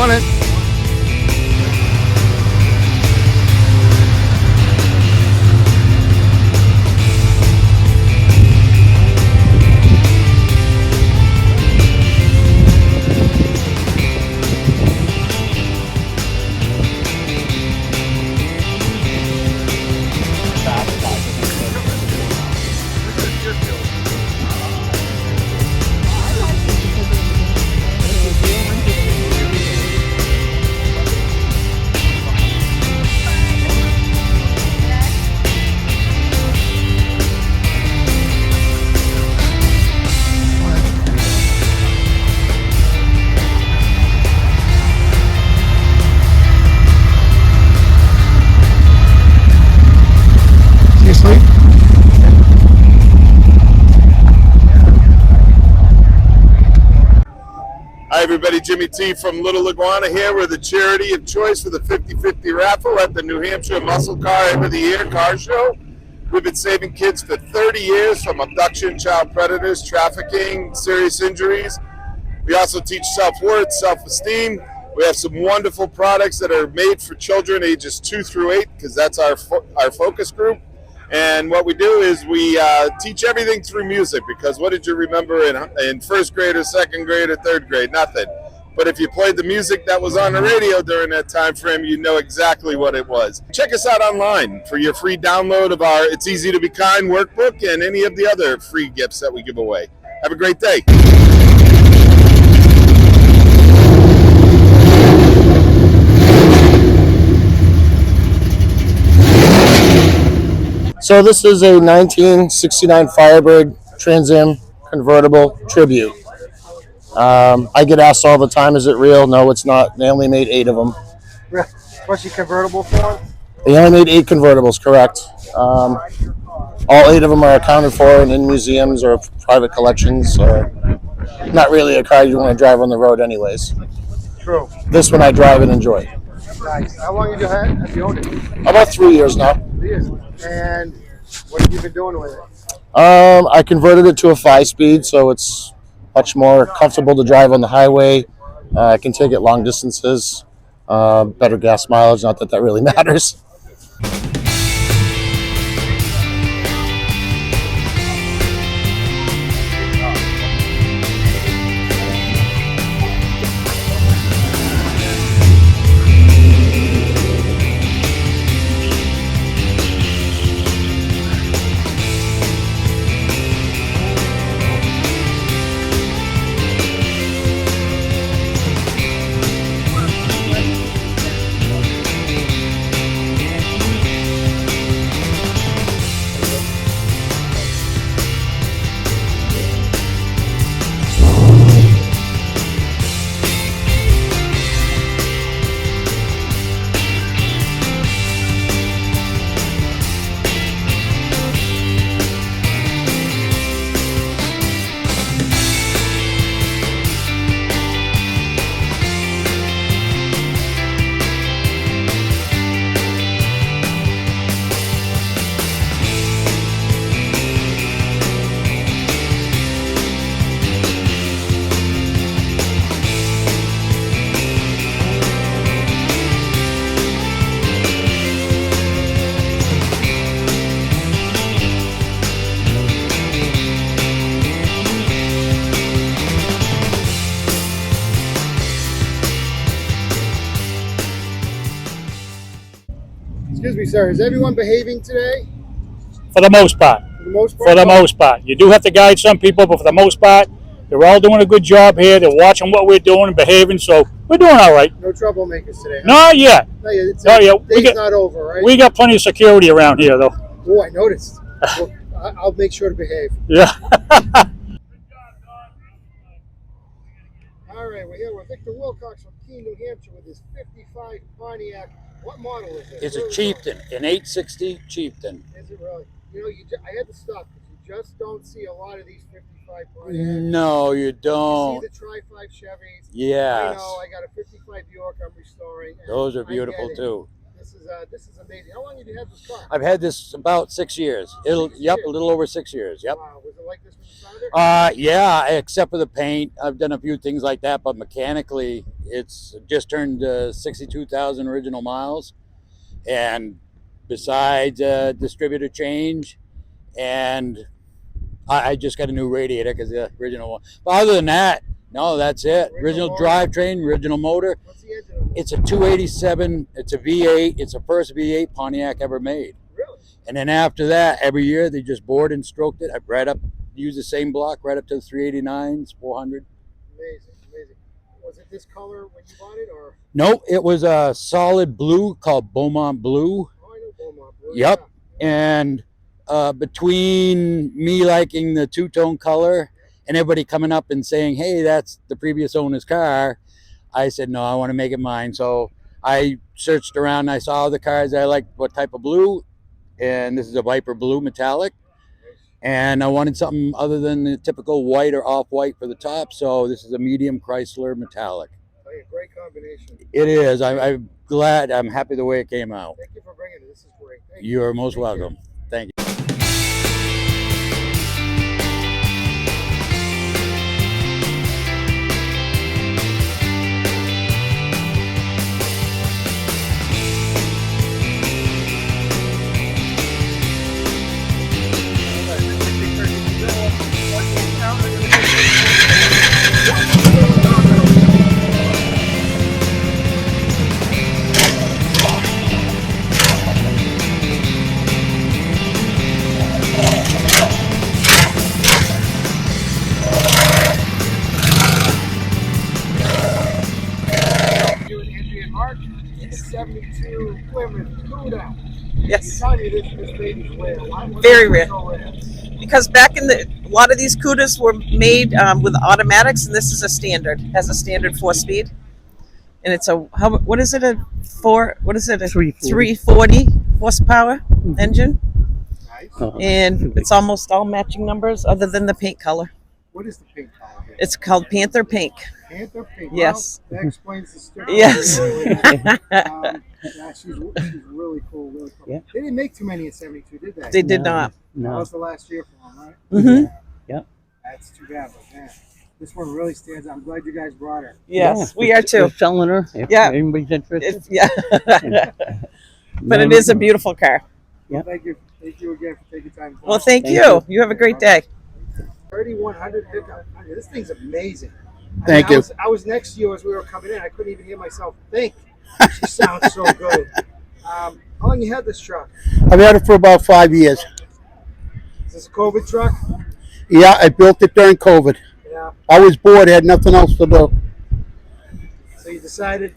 on it. Hi everybody, Jimmy T from Lil'Iguana here with the charity of choice for the 50-50 raffle at the New Hampshire Muscle Car End of the Year car show. We've been saving kids for 30 years from abduction, child predators, trafficking, serious injuries. We also teach self-worth, self-esteem. We have some wonderful products that are made for children ages 2 through 8 because that's our focus group. And what we do is we teach everything through music, because what did you remember in first grade or second grade or third grade? Nothing. But if you played the music that was on the radio during that time frame, you know exactly what it was. Check us out online for your free download of our It's Easy to Be Kind workbook and any of the other free gifts that we give away. Have a great day. So this is a 1969 Firebird Trans Am convertible tribute. I get asked all the time, is it real? No, it's not. They only made 8 of them. What's your convertible for? They only made 8 convertibles, correct. All 8 of them are accounted for and in museums or private collections. So not really a car you want to drive on the road anyways. True. This one I drive and enjoy. Nice. How long have you owned it? About 3 years now. 3 years. And what have you been doing with it? I converted it to a 5-speed, so it's much more comfortable to drive on the highway. I can take it long distances, better gas mileage, not that that really matters. Excuse me, sir. Is everyone behaving today? For the most part. For the most part? For the most part. You do have to guide some people, but for the most part, they're all doing a good job here. They're watching what we're doing and behaving, so we're doing all right. No troublemakers today, huh? Not yet. Not yet. Day's not over, right? We got plenty of security around here, though. Oh, I noticed. Well, I'll make sure to behave. Yeah. All right, we're here with Victor Wilcox from Keene, New Hampshire with his 55 Pontiac. What model is it? It's a Chieftain, an 860 Chieftain. Is it really? You know, I had to stop because you just don't see a lot of these 55 Pontiacs. No, you don't. You see the Tri-5 Chevys. Yes. I know, I got a 55 Buick I'm restoring. Those are beautiful, too. this is amazing. How long have you had this car? I've had this about 6 years. It'll 6 yep, years. a little over 6 years. Yep. Wow, was it like this when you found it? Yeah, except for the paint. I've done a few things like that, but mechanically, it's just turned 62,000 original miles, and besides distributor change, and I just got a new radiator because the original one. But other than that, no, that's it. Original drivetrain, original motor. What's the engine on this? It's a 287. It's a V8. It's the first V8 Pontiac ever made. Really? And then after that, every year they just bored and stroked it. I right up, used the same block right up to the 389s, 400. Amazing, amazing. Was it this color when you bought it, or? Nope, it was a solid blue called Beaumont Blue. Oh, I know Beaumont Blue. Yep. Yeah. And between me liking the two-tone color and everybody coming up and saying, hey, that's the previous owner's car, I said, no, I want to make it mine. So I searched around and I saw the cars I liked, what type of blue, and this is a Viper Blue metallic. And I wanted something other than the typical white or off-white for the top, so this is a medium Chrysler metallic. Oh, yeah, great combination. It is. I'm glad. I'm happy the way it came out. Thank you for bringing it. This is great. Thank you. You're most Thank you. welcome. Thank you. You and Andrea and Mark, 72 Plymouth Cuda. Yes, Tell me this baby's rare. Why was Very it rare. So rare? because back in the a lot of these Cudas were made with automatics, and this is a standard. Has a standard 4-speed, and it's a what is it, a 340 horsepower engine, Nice. and it's almost all matching numbers other than the paint color. What is the pink color here? It's called Panther Pink. Panther pink. Yes. Well, that explains the story. Yes. Yeah, she's really cool. Really cool. Yeah. They didn't make too many in 72, did they? They did No. not. That No. was the last year for them, right? Mm-hmm. That's too bad, but man, this one really stands out. I'm glad you guys brought her. Yes, we are too. We're selling her. If Yeah. anybody's interested. It's, yeah, but it is a beautiful car. Well, thank you again for taking time. Well, thank Thank you. you. You have a great day. 3100 pickup. I mean, this thing's amazing. Thank you. I was next to you as we were coming in. I couldn't even hear myself think. She sounds so good. How long you had this truck? I've had it for about 5 years. Is this a COVID truck? Yeah, I built it during COVID. Yeah. I was bored, had nothing else to do. So you decided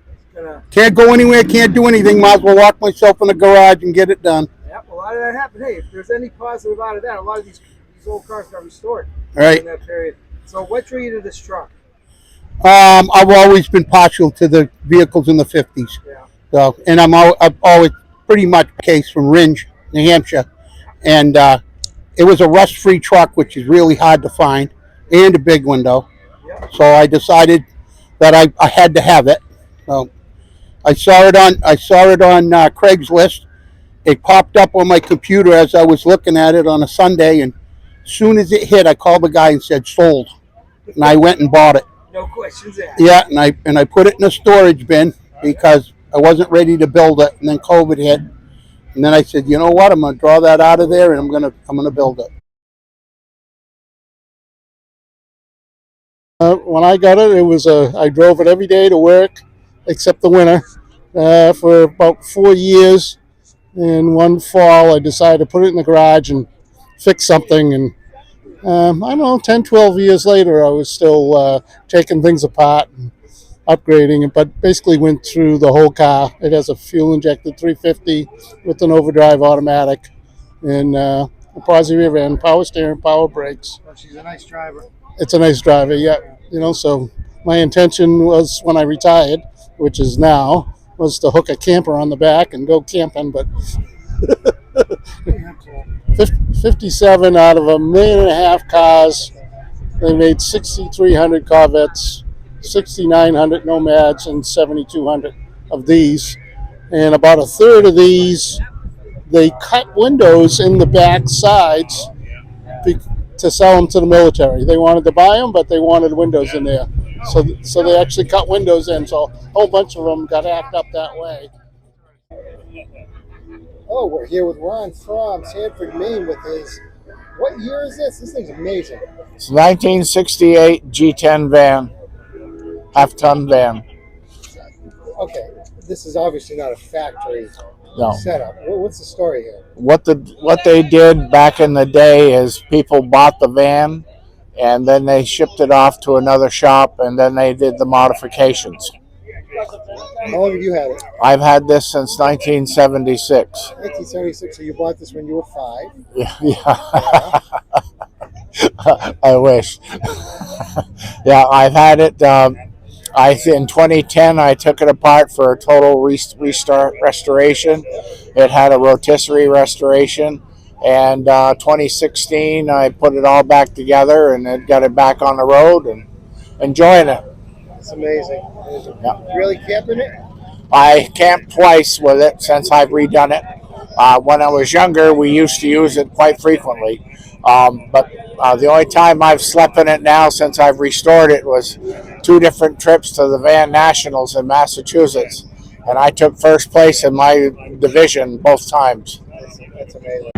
it's gonna. Can't go anywhere, can't do anything. Might as well lock myself in the garage and get it done. Yeah. Well, how did that happen? Hey, if there's any positive out of that, a lot of these old cars got restored Right. in that period. So what drew you to this truck? I've always been partial to the vehicles in the 50s. Yeah. So, and I've always pretty much case from Ringe, New Hampshire, and it was a rust-free truck, which is really hard to find, and a big window. Yeah. So I decided that I had to have it. So I saw it on Craigslist. It popped up on my computer as I was looking at it on a Sunday, and as soon as it hit, I called the guy and said sold, and I went and bought it. No questions asked. Yeah, and I put it in a storage bin because I wasn't ready to build it, and then COVID hit, and then I said, you know what, I'm gonna draw that out of there, and I'm gonna build it. When I got it, I drove it every day to work, except the winter, for about 4 years. And one fall, I decided to put it in the garage and fix something. And I don't know, 10, 12 years later, I was still taking things apart and upgrading it, but basically went through the whole car. It has a fuel-injected 350 with an overdrive automatic, and a positive rear end, power steering, power brakes. Well, she's a nice driver. It's a nice driver, yeah. You know, so my intention was when I retired, which is now, was to hook a camper on the back and go camping, but 57 out of 1.5 million cars. They made 6,300 Corvettes, 6,900 Nomads, and 7,200 of these. and about a third of these, they cut windows in the back sides to sell them to the military. They wanted to buy them, but they wanted windows in there. So they actually cut windows in. So a whole bunch of them got hacked up that way. Oh, we're here with Ron from Sanford, Maine with his, what year is this? This thing's amazing. It's 1968 G10 van, half-ton van. Okay, this is obviously not a factory No. setup. What's the story here? What they did back in the day is people bought the van, and then they shipped it off to another shop, and then they did the modifications. How long have you had it? I've had this since 1976. 1976, so you bought this when you were 5. Yeah. I wish. Yeah, I've had it. In 2010, I took it apart for a total restoration. It had a rotisserie restoration. And 2016, I put it all back together and it got it back on the road and enjoying it. It's amazing. Yeah. Really camping it? I camped twice with it since I've redone it. When I was younger, we used to use it quite frequently. But the only time I've slept in it now since I've restored it was 2 different trips to the Van Nationals in Massachusetts. And I took first place in my division both times. That's amazing.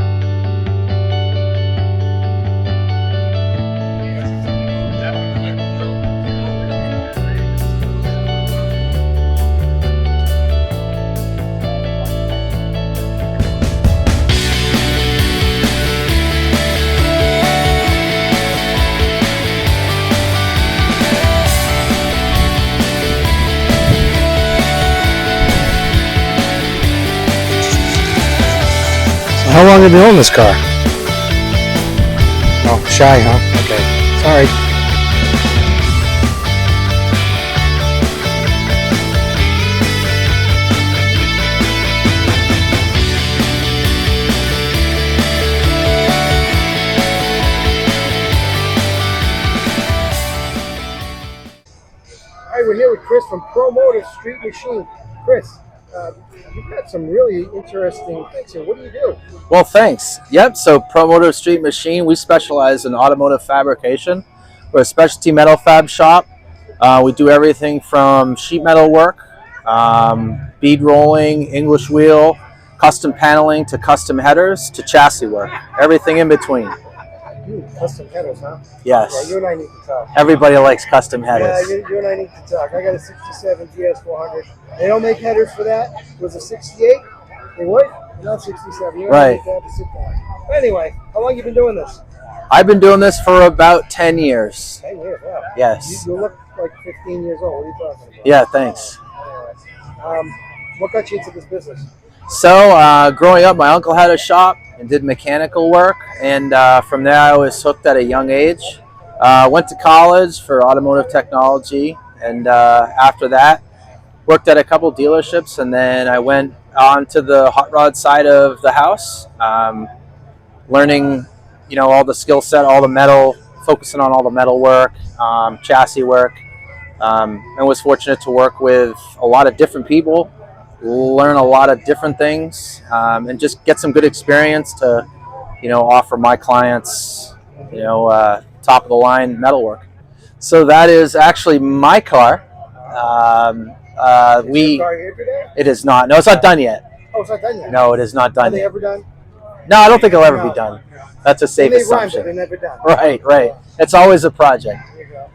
How long have you owned this car? Oh, shy, huh? Okay. Sorry. All right, we're here with Chris from Automotive Street Machine. Chris, you've got some really interesting things here. What do you do? Well, thanks. Yep, so Automotive Street Machine, we specialize in automotive fabrication. We're a specialty metal fab shop. We do everything from sheet metal work, bead rolling, English wheel, custom paneling to custom headers to chassis work. Everything in between. Custom headers, huh? Yes. Yeah, you and I need to talk. Everybody likes custom Yeah, headers. you and I need to talk. I got a 67 GS400. They don't make headers for that. It was a 68. They would? Not 67. You and I Right. need to have to sit down. But anyway, how long you been doing this? I've been doing this for about 10 years. 10 years, wow. Yes. You look like 15 years old. What are you talking about? Yeah, thanks. Anyway, what got you into this business? So, growing up, my uncle had a shop and did mechanical work, and from there I was hooked at a young age. Went to college for automotive technology, and after that, worked at a couple dealerships, and then I went on to the hot rod side of the house, learning, all the skill set, all the metal, focusing on all the metal work, chassis work, and was fortunate to work with a lot of different people, learn a lot of different things, and just get some good experience to, offer my clients, top of the line metal work. So that is actually my car. It is not. No, it's not done yet. Oh, it's not done yet? No, it is not Are done they yet. ever done? No, I don't think it'll ever be done. That's a safe They may rhyme, but assumption. they're never done. Right. It's always a project. There you go.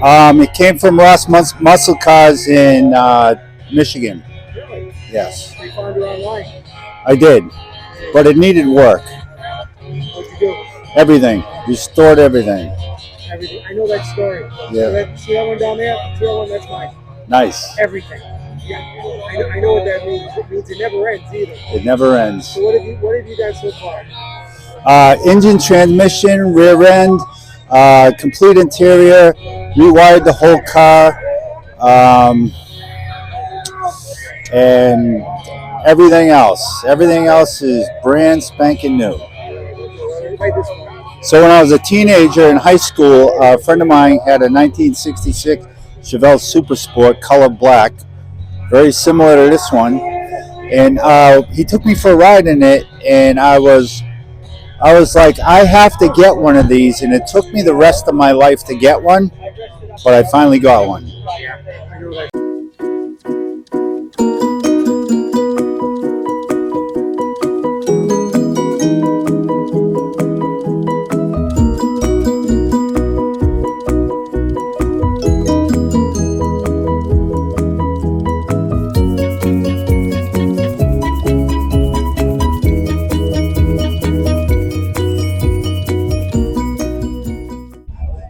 It came from Ross Muscle Cars in Michigan. Really? Yes, You found it online. I did, but it needed work. What'd you do? Everything, restored everything. Everything. I know that story. Yeah. See that one down there? See that one? That's mine. Nice. Everything. Yeah. I know what that means. It means it never ends either. It never ends. So what have you done so far? Engine, transmission, rear end, complete interior, rewired the whole car, and everything else. Everything else is brand spanking new. So when I was a teenager in high school, a friend of mine had a 1966 Chevelle Super Sport, color black, very similar to this one, and he took me for a ride in it, and I was like, I have to get one of these, and it took me the rest of my life to get one, but I finally got one.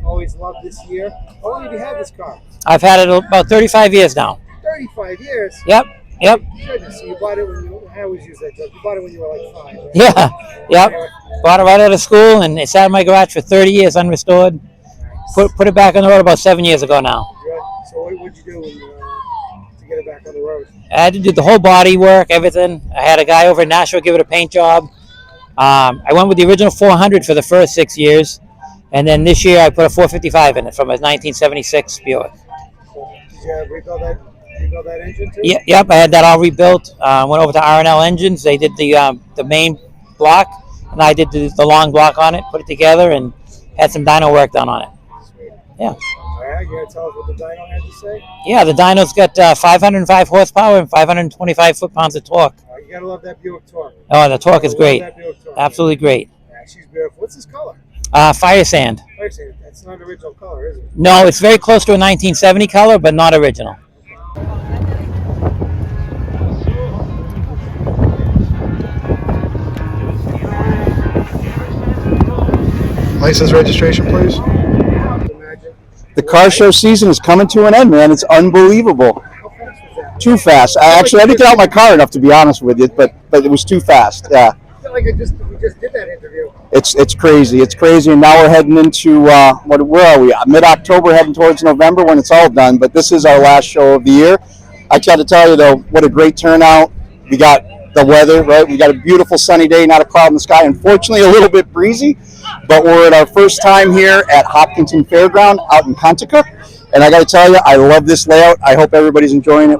Always loved this year. How long have you had this car? I've had it about 35 years now. 35 years? Yep. Goodness, so you bought it when I always use that joke. You bought it when you were like 5, right? Yeah, yep. Bought it right out of school, and it sat in my garage for 30 years unrestored. Put it back on the road about 7 years ago now. Good. So what'd you do to get it back on the road? I had to do the whole body work, everything. I had a guy over in Nashville give it a paint job. I went with the original 400 for the first 6 years, and then this year I put a 455 in it from a 1976 Buick. Did you rebuild that engine too? Yep, I had that all rebuilt. Went over to R&L Engines. They did the main block, and I did the long block on it, put it together, and had some dyno work done on it. Sweet. Yeah. All right, you gonna tell us what the dyno had to say? Yeah, the dyno's got 505 horsepower and 525 foot-pounds of torque. You gotta love that Buick torque. Oh, the torque is great. That Buick torque. Absolutely great. Yeah, she's beautiful. What's this color? Fire sand. Fire sand. That's not an original color, is it? No, it's very close to a 1970 color, but not original. License registration, please. The car show season is coming to an end, man. It's unbelievable. Too fast. I didn't get out my car enough, to be honest with you, but it was too fast. Yeah. I feel like we just did that interview. It's crazy. It's crazy, and now we're heading into where are we? Mid-October, heading towards November when it's all done. But this is our last show of the year. I got to tell you though, what a great turnout. We got the weather, right? We got a beautiful sunny day, not a cloud in the sky. Unfortunately, a little bit breezy, but we're at our first time here at Hopkinton Fairground out in Pontiac. And I got to tell you, I love this layout. I hope everybody's enjoying it.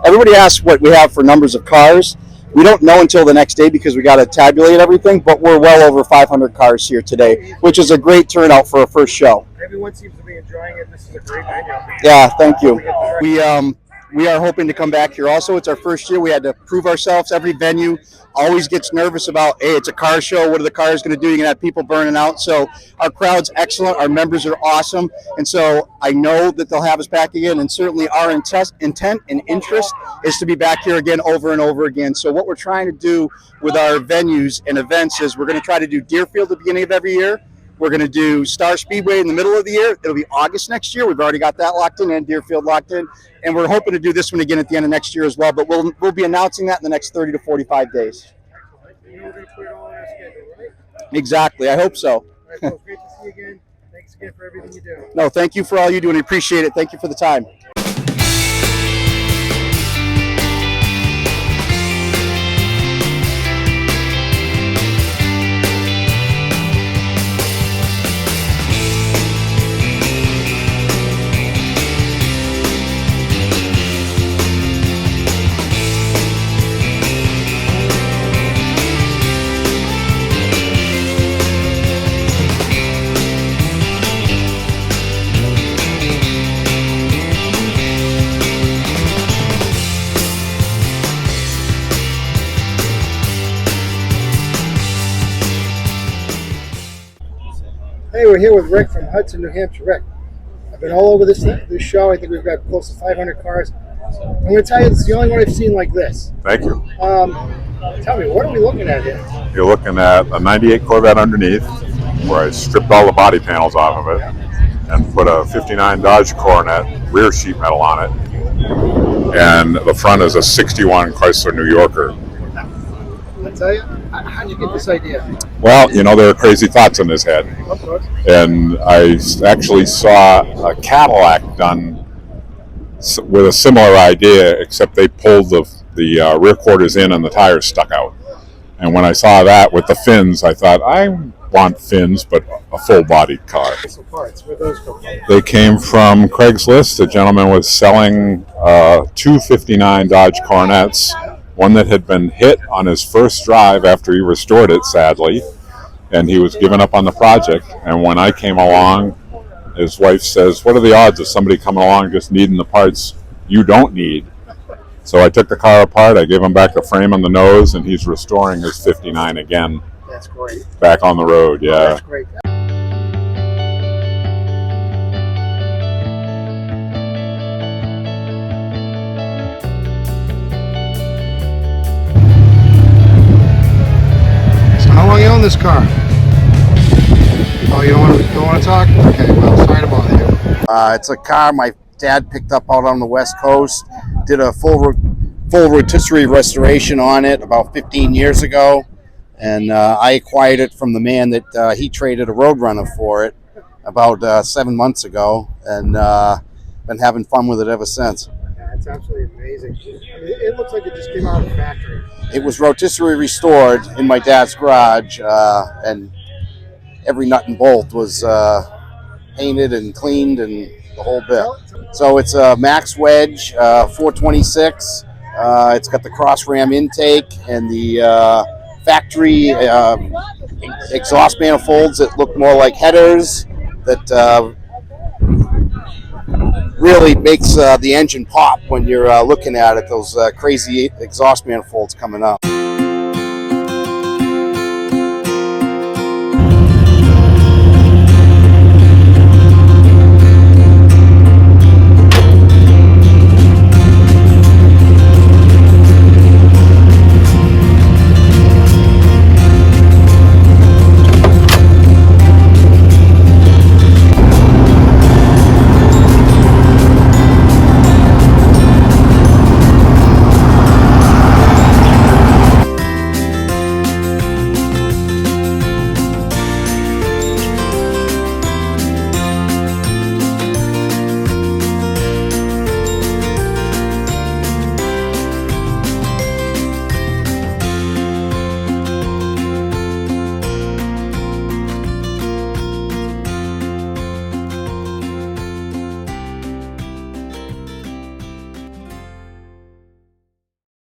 Everybody asks what we have for numbers of cars. We don't know until the next day because we got to tabulate everything, but we're well over 500 cars here today, which is a great turnout for a first show. Everyone seems to be enjoying it. This is a great venue. Yeah, thank you. We are hoping to come back here also. It's our first year. We had to prove ourselves. Every venue always gets nervous about, hey, it's a car show. What are the cars going to do? You're going to have people burning out. So our crowd's excellent. Our members are awesome. And so I know that they'll have us back again. And certainly our intent and interest is to be back here again over and over again. So what we're trying to do with our venues and events is we're going to try to do Deerfield at the beginning of every year. We're going to do Star Speedway in the middle of the year. It'll be August next year. We've already got that locked in and Deerfield locked in. And we're hoping to do this one again at the end of next year as well. But we'll be announcing that in the next 30 to 45 days. We're going to put it all on our schedule, right? Exactly. I hope so. All right, well, great to see you again. Thanks again for everything you do. No, thank you for all you do, and I appreciate it. Thank you for the time. Hey, we're here with Rick from Hudson, New Hampshire. Rick, I've been all over this show. I think we've got close to 500 cars. I'm going to tell you, this is the only one I've seen like this. Thank you. Tell me, what are we looking at here? You're looking at a 98 Corvette underneath, where I stripped all the body panels off of it and put a 59 Dodge Coronet rear sheet metal on it. And the front is a 61 Chrysler New Yorker. I tell you, how'd you get this idea? Well, you know, there are crazy thoughts in his head. Of course. And I actually saw a Cadillac done with a similar idea, except they pulled the rear quarters in and the tires stuck out. And when I saw that with the fins, I thought, I want fins, but a full-bodied car. Parts, where those come from? They came from Craigslist. The gentleman was selling two 59 Dodge Coronets, one that had been hit on his first drive after he restored it, sadly, and he was giving up on the project. And when I came along, his wife says, what are the odds of somebody coming along just needing the parts you don't need? So I took the car apart, I gave him back the frame and the nose, and he's restoring his 59 again. That's great. Back on the road, yeah. Oh, that's great. So how long you own this car? Oh, you don't want to talk? Okay, well, sorry to bother you. It's a car my dad picked up out on the West Coast. Did a full rotisserie restoration on it about 15 years ago, and I acquired it from the man that he traded a Roadrunner for it about 7 months ago, and been having fun with it ever since. Yeah, it's absolutely amazing. I mean, it looks like it just came out of the factory. It was rotisserie restored in my dad's garage, and every nut and bolt was painted and cleaned and the whole bit. So it's a Max Wedge 426. It's got the cross ram intake and the factory exhaust manifolds that look more like headers that really makes the engine pop when you're looking at it, those crazy exhaust manifolds coming up.